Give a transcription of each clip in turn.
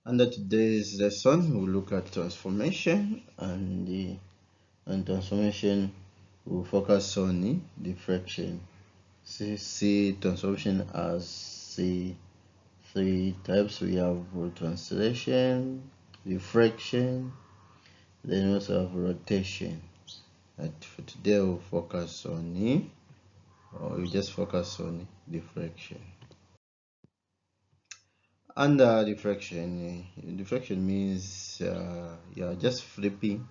Under today's lesson, we'll look at transformation, and transformation will focus on the diffraction. See transformation as three types. We have translation, diffraction, then also have rotation. But for today, we'll focus on diffraction. Under diffraction, diffraction means you are just flipping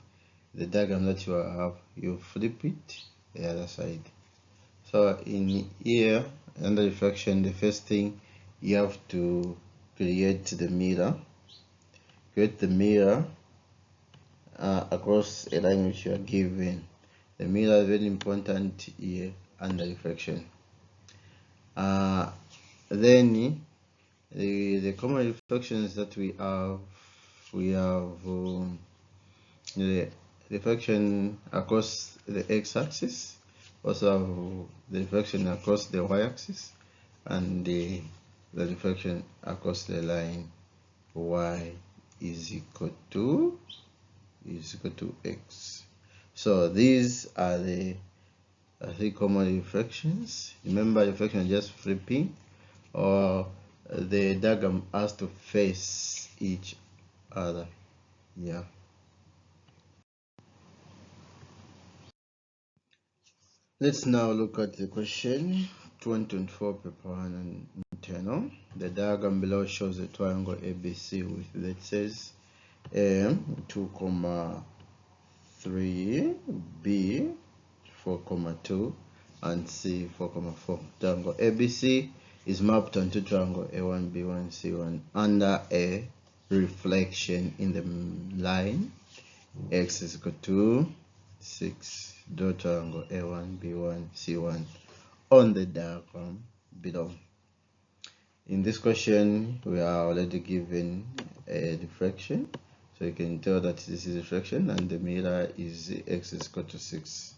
the diagram that you have. You flip it the other side. So in here, under diffraction, the first thing you have to create the mirror. Create the mirror across a line which you are given. The mirror is very important here under diffraction. Then the common reflections that we have the reflection across the x-axis, also have the reflection across the y-axis, and the reflection across the line y is equal to x. So these are the three common reflections. Remember, reflection is just flipping, or the diagram has to face each other. Yeah. Let's now look at the question 2024 paper 1 and internal. The diagram below shows a triangle ABC with vertices M 2, 3, B 4, 2, and C 4, 4. Triangle ABC is mapped onto triangle A₁B₁C₁ under a reflection in the line x is equal to 6. Draw triangle A₁B₁C₁ on the diagram below. In this question, we are already given a diffraction, so you can tell that this is diffraction, and the mirror is x is equal to 6.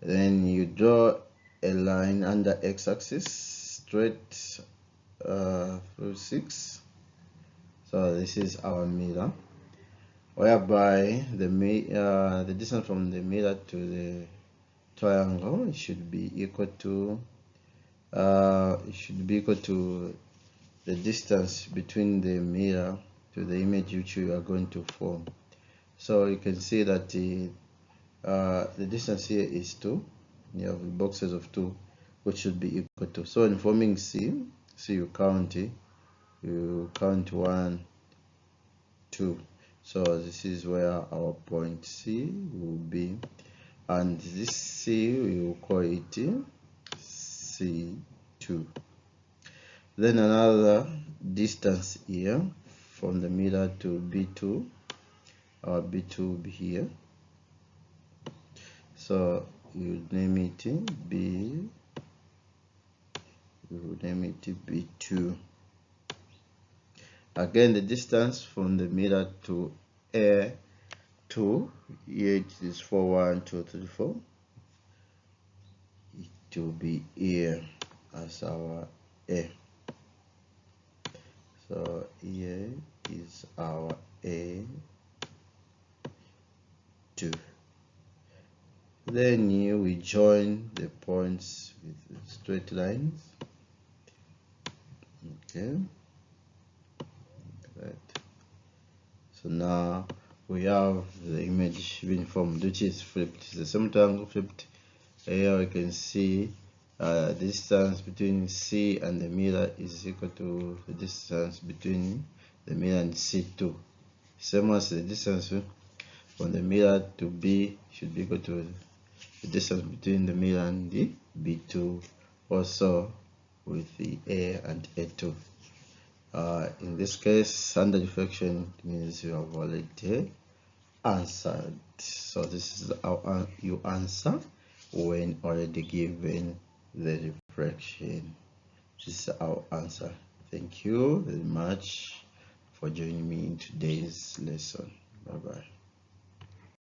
Then you draw a line under x-axis straight through 6. So this is our mirror, whereby the distance from the mirror to the triangle should be equal to the distance between the mirror to the image which you are going to form. So you can see that the distance here is 2. You have boxes of 2, which should be equal to. So in forming C, you count 1, 2. So this is where our point C will be, and this C we will call it C2. Then another distance here from the mirror to B2. Our B2 will be here. So you name it B2. Again, the distance from the mirror to A2, here it is 4, 1, 2, 3, 4. It will be here as our A. So here is our A2. Then here we join the points with straight lines. Okay. Right. So now we have the image being formed, which is flipped. It's the same triangle flipped. Here we can see the distance between C and the mirror is equal to the distance between the mirror and C2. Same as the distance from the mirror to B should be equal to the distance between the mirror and the B2, also with the A and A2. In this case, under diffraction means you have already answered. So this is how you answer when already given the diffraction. This is our answer. Thank you very much for joining me in today's lesson. Bye bye.